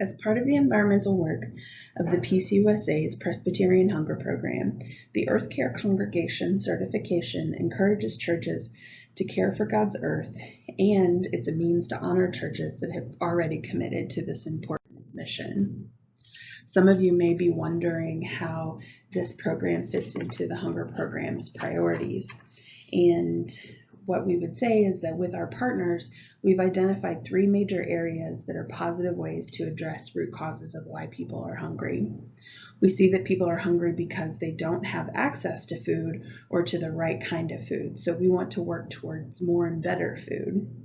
As part of the environmental work of the PCUSA's Presbyterian Hunger Program, the Earth Care Congregation certification encourages churches to care for God's earth, and it's a means to honor churches that have already committed to this important mission. Some of you may be wondering how this program fits into the Hunger Program's priorities. And what we would say is that with our partners, we've identified 3 major areas that are positive ways to address root causes of why people are hungry. We see that people are hungry because they don't have access to food or to the right kind of food. So we want to work towards more and better food.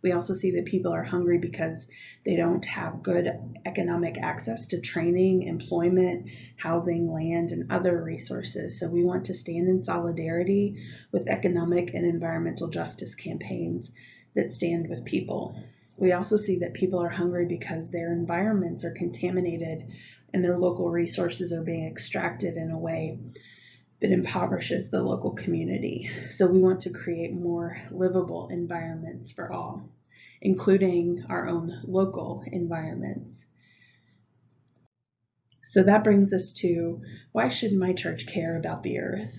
We also see that people are hungry because they don't have good economic access to training, employment, housing, land, and other resources. So we want to stand in solidarity with economic and environmental justice campaigns that stand with people. We also see that people are hungry because their environments are contaminated and their local resources are being extracted in a way that impoverishes the local community. So we want to create more livable environments for all, including our own local environments. So that brings us to, why should my church care about the earth?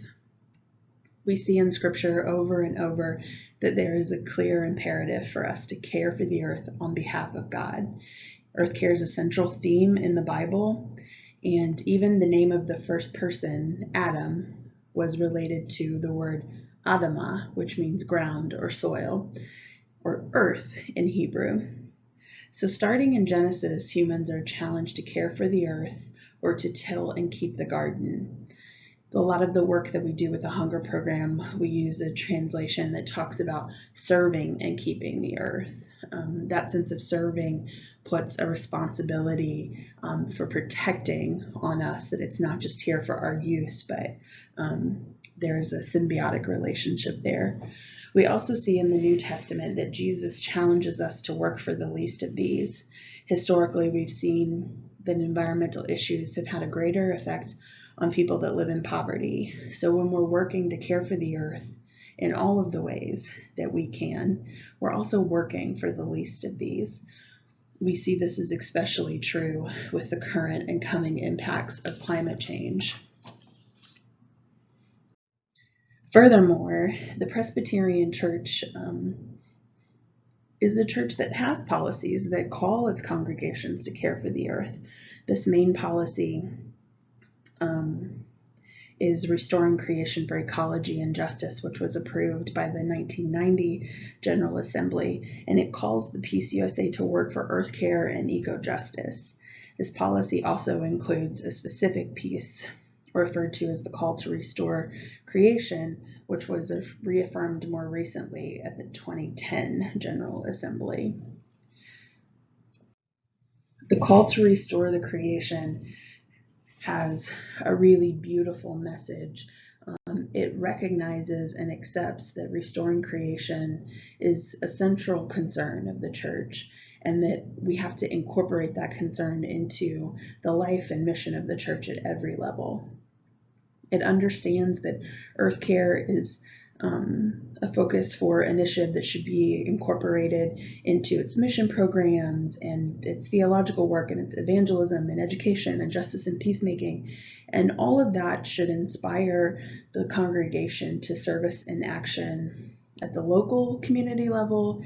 We see in Scripture over and over that there is a clear imperative for us to care for the earth on behalf of God. Earth care is a central theme in the Bible, and even the name of the first person, Adam, was related to the word Adamah, which means ground or soil, or earth in Hebrew. So starting in Genesis, humans are challenged to care for the earth or to till and keep the garden. A lot of the work that we do with the Hunger Program, we use a translation that talks about serving and keeping the earth. That sense of serving puts a responsibility for protecting on us, that it's not just here for our use, but there's a symbiotic relationship there. We also see in the New Testament that Jesus challenges us to work for the least of these. Historically, we've seen that environmental issues have had a greater effect on people that live in poverty. So when we're working to care for the earth in all of the ways that we can, we're also working for the least of these. We see this is especially true with the current and coming impacts of climate change. Furthermore, the Presbyterian Church is a church that has policies that call its congregations to care for the earth. This main policy is Restoring Creation for Ecology and Justice, which was approved by the 1990 General Assembly, and it calls the PCUSA to work for earth care and eco-justice. This policy also includes a specific piece referred to as the Call to Restore Creation, which was reaffirmed more recently at the 2010 General Assembly. The Call to Restore the Creation has a really beautiful message. It recognizes and accepts that restoring creation is a central concern of the church, and that we have to incorporate that concern into the life and mission of the church at every level. It understands that earth care is a focus for initiative that should be incorporated into its mission programs and its theological work and its evangelism and education and justice and peacemaking. And all of that should inspire the congregation to service and action at the local community level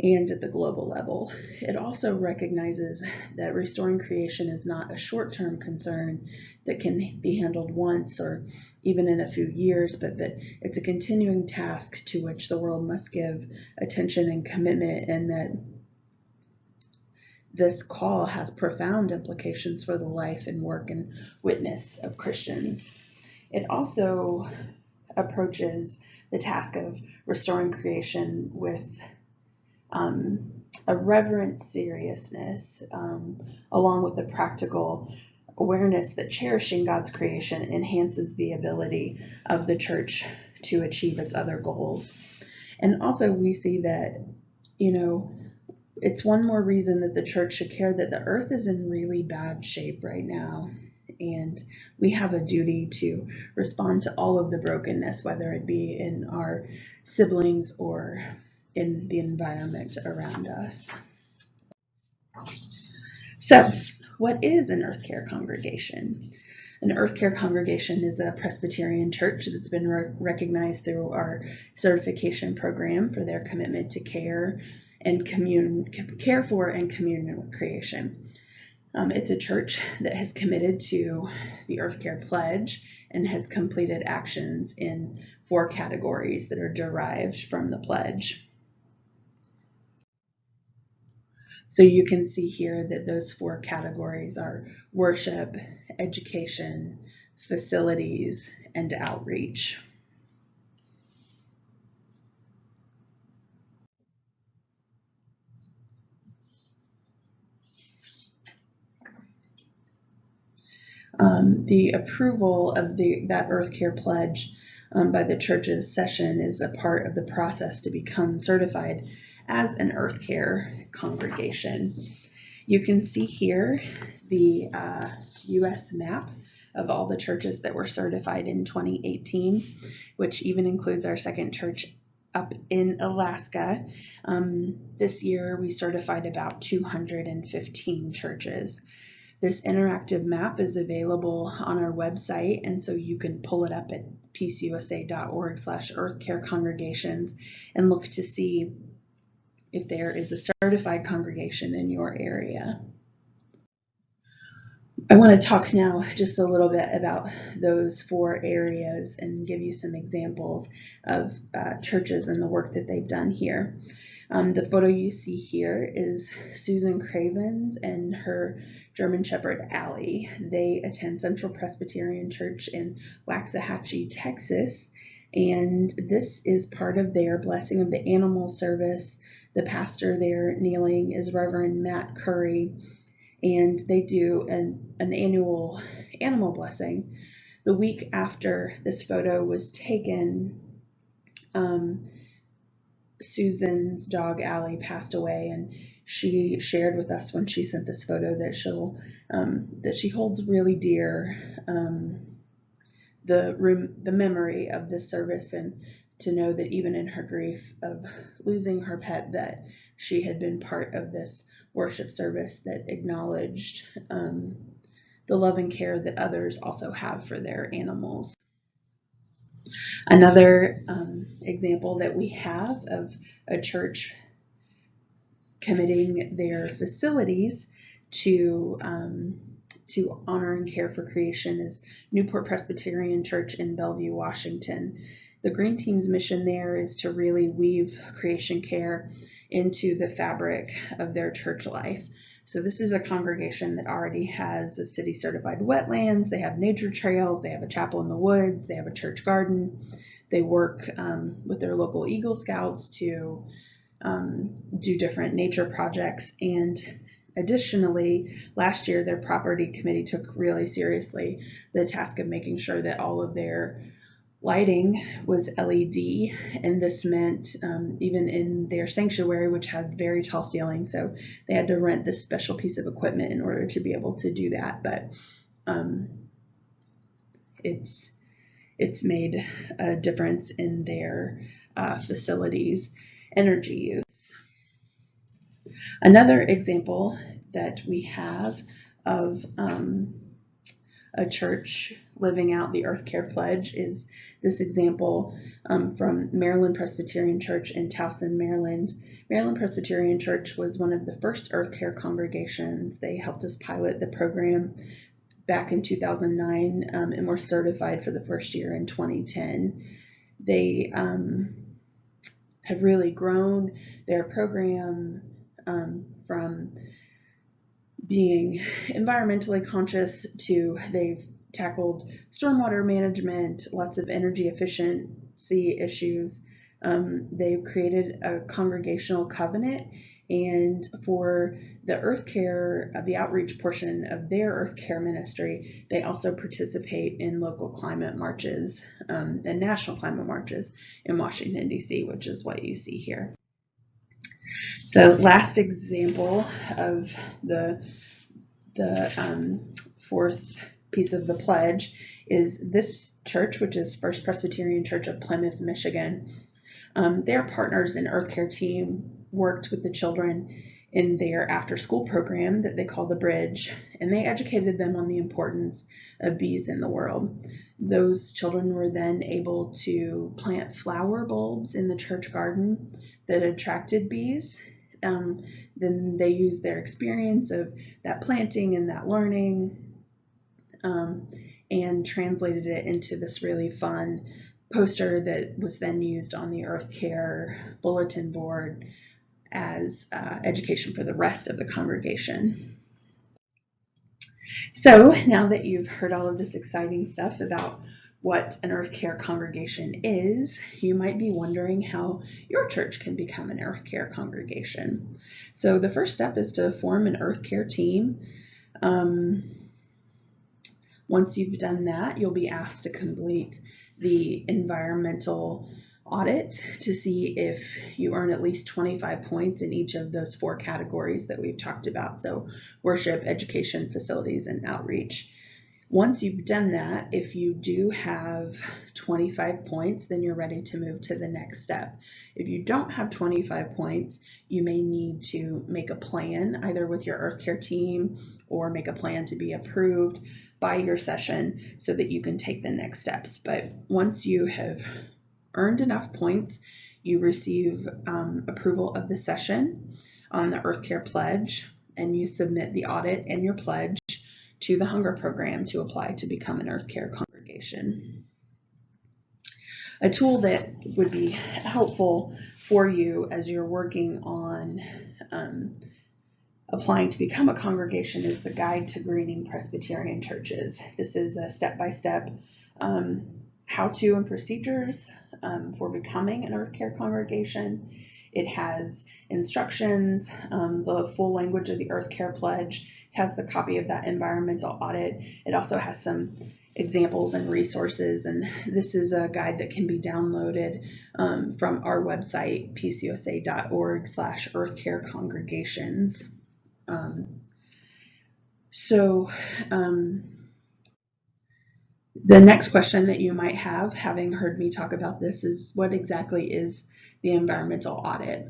and at the global level. It also recognizes that restoring creation is not a short-term concern that can be handled once or even in a few years, but that it's a continuing task to which the world must give attention and commitment, and that this call has profound implications for the life and work and witness of Christians. It also approaches the task of restoring creation with a reverent seriousness, along with a practical awareness that cherishing God's creation enhances the ability of the church to achieve its other goals. And also we see that, it's one more reason that the church should care that the earth is in really bad shape right now. And we have a duty to respond to all of the brokenness, whether it be in our siblings or in the environment around us. So, what is an Earth Care congregation? An Earth Care congregation is a Presbyterian church that's been recognized through our certification program for their commitment to care for and communion with creation. It's a church that has committed to the Earth Care Pledge and has completed actions in 4 categories that are derived from the pledge. So you can see here that those 4 categories are worship, education, facilities, and outreach. The approval of that Earth Care Pledge by the church's session is a part of the process to become certified as an Earth Care congregation. You can see here the U.S. map of all the churches that were certified in 2018, which even includes our second church up in Alaska. This year we certified about 215 churches. This interactive map is available on our website, and so you can pull it up at peaceusa.org/earthcarecongregations and look to see if there is a certified congregation in your area. I want to talk now just a little bit about those 4 areas and give you some examples of churches and the work that they've done here. The photo you see here is Susan Cravens and her German Shepherd Allie. They attend Central Presbyterian Church in Waxahachie, Texas, and this is part of their Blessing of the Animal service. The pastor there kneeling is Reverend Matt Curry, and they do an annual animal blessing. The week after this photo was taken, Susan's dog Allie passed away, and she shared with us when she sent this photo that she holds really dear the memory of this service, and to know that even in her grief of losing her pet, that she had been part of this worship service that acknowledged the love and care that others also have for their animals. Another example that we have of a church committing their facilities to honor and care for creation is NEWPORT Presbyterian Church in Bellevue, Washington. The Green Team's mission there is to really weave creation care into the fabric of their church life. So this is a congregation that already has a city certified wetlands, they have nature trails, they have a chapel in the woods, they have a church garden. They work with their local Eagle Scouts to do different nature projects, and additionally, last year their property committee took really seriously the task of making sure that all of their lighting was LED, and this meant even in their sanctuary, which had very tall ceilings, so they had to rent this special piece of equipment in order to be able to do that. But it's made a difference in their facilities' energy use. Another example that we have of a church living out the Earth Care Pledge is this example from Maryland Presbyterian Church in Towson, Maryland. Maryland Presbyterian Church was one of the first Earth Care congregations. They helped us pilot the program back in 2009 and were certified for the first year in 2010. They have really grown their program from being environmentally conscious to they've tackled stormwater management, lots of energy efficiency issues. They've created a congregational covenant, and for the Earth Care, the outreach portion of their Earth Care ministry, they also participate in local climate marches and national climate marches in Washington, D.C., which is what you see here. The last example of the fourth piece of the pledge is this church, which is First Presbyterian Church of Plymouth, Michigan. Their partners in Earth Care team worked with the children in their after-school program that they call the Bridge, and they educated them on the importance of bees in the world. Those children were then able to plant flower bulbs in the church garden that attracted bees. Then they used their experience of that planting and that learning and translated it into this really fun poster that was then used on the Earth Care bulletin board as education for the rest of the congregation. So now that you've heard all of this exciting stuff about what an Earth Care congregation is, you might be wondering how your church can become an Earth Care congregation. So the first step is to form an Earth Care team. Once you've done that, you'll be asked to complete the environmental audit to see if you earn at least 25 points in each of those 4 categories that we've talked about. So worship, education, facilities, and outreach. Once you've done that, if you do have 25 points, then you're ready to move to the next step. If you don't have 25 points, you may need to make a plan either with your Earth Care team or make a plan to be approved by your session so that you can take the next steps. But once you have earned enough points, you receive approval of the session on the Earth Care Pledge, and you submit the audit and your pledge to the Hunger Program to apply to become an Earth Care congregation. A tool that would be helpful for you as you're working on applying to become a congregation is the Guide to Greening Presbyterian Churches. This is a step-by-step how-to and procedures for becoming an Earth Care congregation. It has instructions, the full language of the Earth Care Pledge, has the copy of that environmental audit. It also has some examples and resources, and this is a guide that can be downloaded from our website, pcosa.org/earthcarecongregations. The next question that you might have, having heard me talk about this, is what exactly is the environmental audit?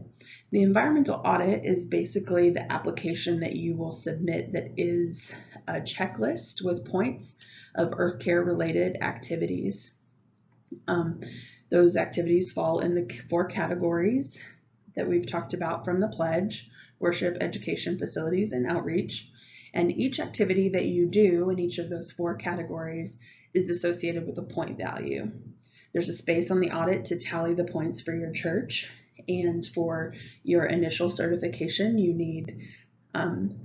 The environmental audit is basically the application that you will submit that is a checklist with points of Earth Care related activities. Those activities fall in the 4 categories that we've talked about from the pledge: worship, education, facilities, and outreach. And each activity that you do in each of those 4 categories is associated with a point value. There's a space on the audit to tally the points for your church, and for your initial certification, you need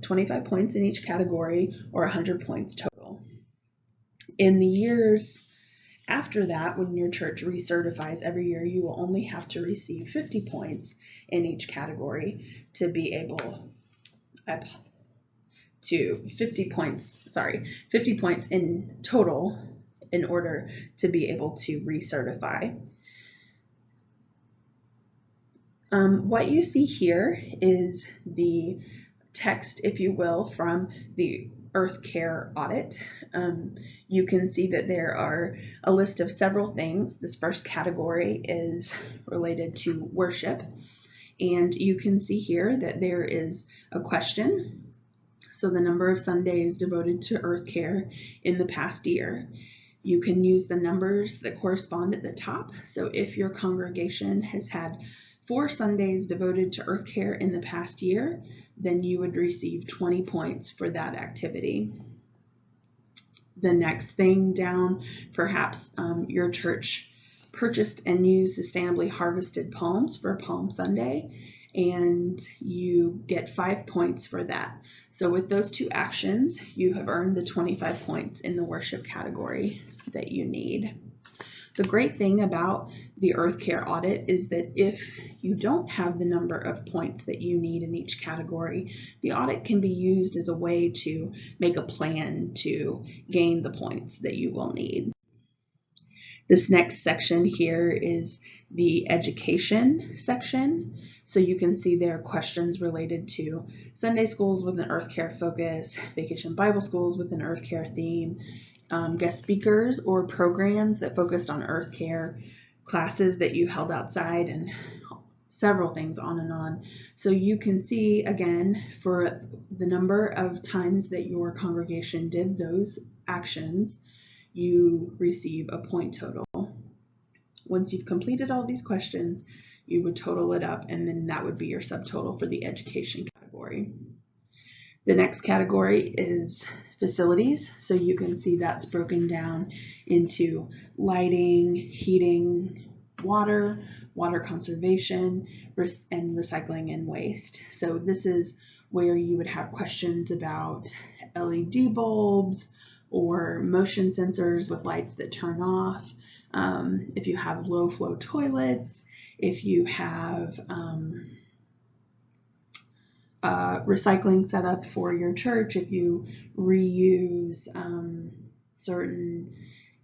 25 points in each category or 100 points total. In the years after that, when your church recertifies every year, you will only have to receive 50 points in each category to be able to 50 points in total in order to be able to recertify. What you see here is the text, if you will, from the Earth Care audit. You can see that there are a list of several things. This first category is related to worship, and you can see here that there is a question. So the number of Sundays devoted to Earth Care in the past year. You can use the numbers that correspond at the top. So if your congregation has had 4 Sundays devoted to Earth Care in the past year, then you would receive 20 points for that activity. The next thing down, perhaps your church purchased and used sustainably harvested palms for Palm Sunday, and you get 5 points for that. So with those 2 actions, you have earned the 25 points in the worship category that you need. The great thing about the Earth Care audit is that if you don't have the number of points that you need in each category, the audit can be used as a way to make a plan to gain the points that you will need. This next section here is the education section. So you can see there are questions related to Sunday schools with an Earth Care focus, vacation Bible schools with an Earth Care theme, guest speakers or programs that focused on Earth Care, classes that you held outside, and several things on and on. So you can see again for the number of times that your congregation did those actions, you receive a point total. Once you've completed all these questions, you would total it up, and then that would be your subtotal for the education category. The next category is facilities. So you can see that's broken down into lighting, heating, water conservation, and recycling and waste. So this is where you would have questions about LED bulbs or motion sensors with lights that turn off. If you have low flow toilets, if you have recycling set up for your church, if you reuse certain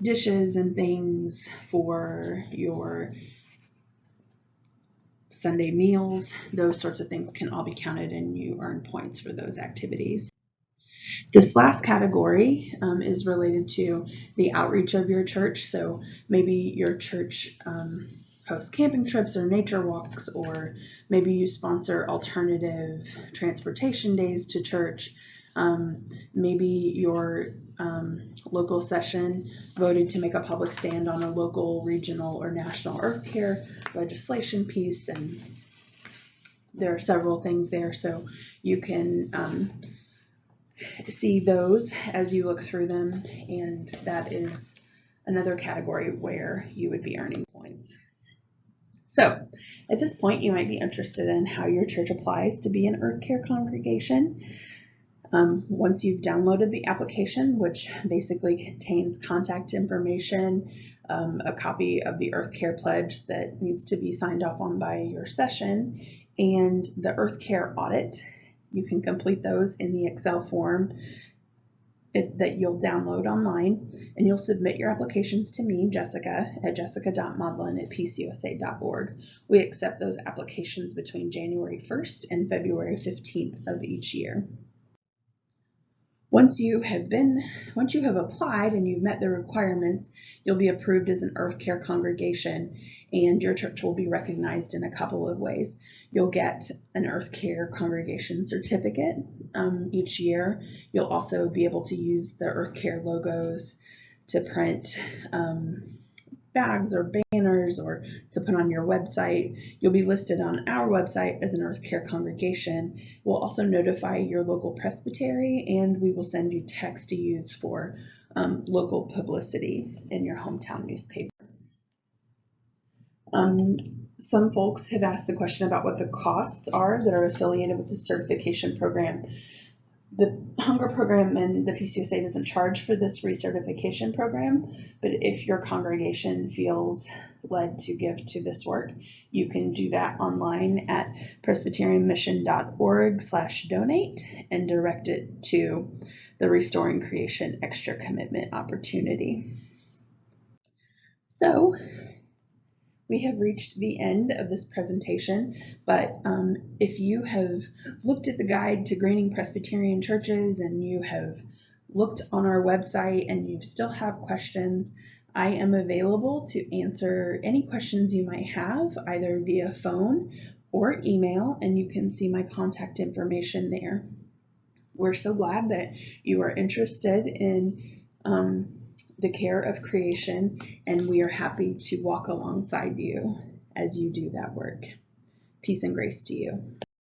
dishes and things for your Sunday meals, those sorts of things can all be counted and you earn points for those activities. This last category is related to the outreach of your church. So maybe your church hosts camping trips or nature walks, or maybe you sponsor alternative transportation days to church. Maybe your local session voted to make a public stand on a local, regional, or national earth care legislation piece, and there are several things there, so you can see those as you look through them, and that is another category where you would be earning points. So at this point, you might be interested in how your church applies to be an Earth Care congregation. Once you've downloaded the application, which basically contains contact information, a copy of the Earth Care pledge that needs to be signed off on by your session, and the Earth Care audit, you can complete those in the Excel form that you'll download online, and you'll submit your applications to me, Jessica, at jessica.modlin@pcusa.org. We accept those applications between January 1st and February 15th of each year. Once you have applied and you've met the requirements, you'll be approved as an Earth Care congregation, and your church will be recognized in a couple of ways. You'll get an Earth Care congregation certificate each year. You'll also be able to use the Earth Care logos to print bags or banners or to put on your website. You'll be listed on our website as an Earth Care congregation. We'll also notify your local presbytery, and we will send you text to use for local publicity in your hometown newspaper. Some folks have asked the question about what the costs are that are affiliated with the certification program. The Hunger Program and the PCUSA doesn't charge for this recertification program, but if your congregation feels led to give to this work, you can do that online at presbyterianmission.org/donate and direct it to the Restoring Creation Extra Commitment opportunity. So we have reached the end of this presentation, but if you have looked at the guide to grading Presbyterian churches and you have looked on our website and you still have questions, I am available to answer any questions you might have, either via phone or email, and you can see my contact information there. We're so glad that you are interested in the care of creation, and we are happy to walk alongside you as you do that work. Peace and grace to you.